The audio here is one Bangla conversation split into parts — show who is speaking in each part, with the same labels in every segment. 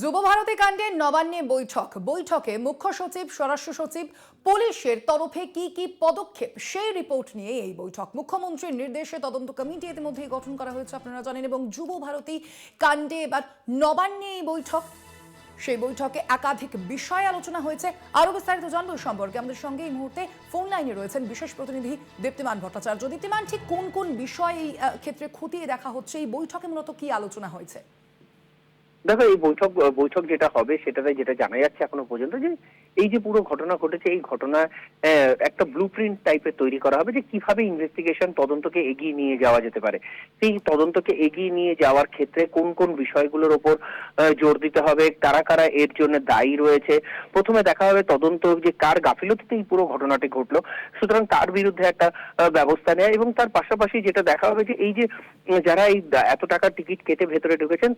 Speaker 1: যুবভারতী কাণ্ডে নবান্নে বৈঠকে মুখ্য সচিব, স্বরাষ্ট্র সচিব, পুলিশের তরফে কি কি পদক্ষেপ সেই রিপোর্ট নিয়ে এই বৈঠক। মুখ্যমন্ত্রীর নির্দেশে তদন্ত কমিটি ইতিমধ্যেই গঠন করা হয়েছে আপনারা জানেন, এবং যুবভারতী কাণ্ডে এবার নবান্নে এই বৈঠক। সেই বৈঠকে একাধিক বিষয় আলোচনা হয়েছে। আরো বিস্তারিত জানবো এই সম্পর্কে আমাদের সঙ্গে এই মুহূর্তে ফোন লাইনে রয়েছেন বিশেষ প্রতিনিধি দীপ্তিমান ভট্টাচার্য। দীপ্তিমান, ঠিক কোন কোন বিষয় এই ক্ষেত্রে খতিয়ে দেখা হচ্ছে? এই বৈঠকে মূলত কি আলোচনা হয়েছে?
Speaker 2: দেখো, এই বৈঠক যেটা হবে সেটাতে যেটা জানা যাচ্ছে এখনো পর্যন্ত, যে এই যে পুরো ঘটনা ঘটেছে, এই ঘটনা একটা ব্লুপ্রিন্ট টাইপের তৈরি করা হবে যে কিভাবে ইনভেস্টিগেশন তদন্তকে এগিয়ে নিয়ে যাওয়া যেতে পারে। সেই তদন্তকে এগিয়ে নিয়ে যাওয়ার ক্ষেত্রে কোন কোন বিষয়গুলোর ওপর জোর দিতে হবে, কারা কারা এর জন্য দায়ী রয়েছে। প্রথমে দেখা হবে তদন্ত যে কার গাফিলতিতে এই পুরো ঘটনাটি ঘটলো, সুতরাং তার বিরুদ্ধে একটা ব্যবস্থা নেয়। এবং তার পাশাপাশি যেটা দেখা হবে যে এই যে যারা এই এত টাকার টিকিট কেটে ভেতরে ঢুকেছেন,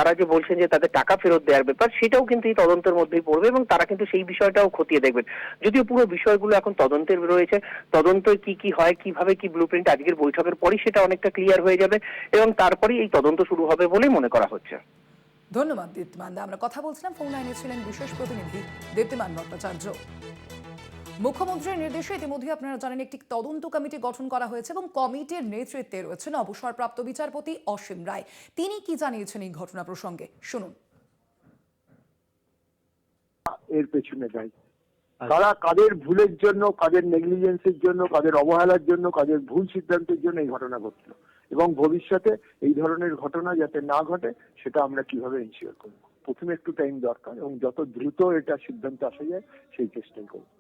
Speaker 2: তারা যে বলছেন যে তাদের টাকা ফেরত দেওয়ার ব্যাপার, সেটাও কিন্তু এই তদন্তের মধ্যেই পড়বে, এবং তারা কিন্তু সেই বিষয়টাও খতিয়ে দেখবেন। যদিও পুরো বিষয়গুলো এখন তদন্তের রয়েছে, তদন্তে কি কি হয়, কিভাবে কি ব্লুপ্রিন্ট আজকের বৈঠকের পরই সেটা অনেকটা ক্লিয়ার হয়ে যাবে, এবং তারপরেই এই তদন্ত শুরু হবে বলেই মনে করা হচ্ছে।
Speaker 1: ধন্যবাদ দীপ্তিমান। আমরা কথা বলছিলাম, ফোন লাইনে ছিলেন বিশেষ প্রতিনিধি দীপ্তিমান ভট্টাচার্য। মুখ্যমন্ত্রীর নির্দেশে ইতিমধ্যে আপনারা জানেন একটি তদন্ত কমিটি গঠন করা হয়েছে, এবং কমিটির নেতৃত্বে রয়েছেন অবসরপ্রাপ্ত বিচারপতি অসীম রায়। তিনি কি জানিয়েছেন এই ঘটনা প্রসঙ্গে, শুনুন।
Speaker 3: এর পেছনে দায়ী তারা কাদের ভুলের জন্য, কাদের নেগলিজেন্সের জন্য, কাদের অবহেলার জন্য, কাদের ভুল সিদ্ধান্তের জন্য এই ঘটনা ঘটলো, এবং ভবিষ্যতে এই ধরনের ঘটনা যাতে না ঘটে সেটা আমরা কিভাবে এনশিওর করবো। প্রথমে একটু টাইম দরকার, এবং যত দ্রুত এটা সিদ্ধান্ত আসা যায় সেই চেষ্টাই করবো।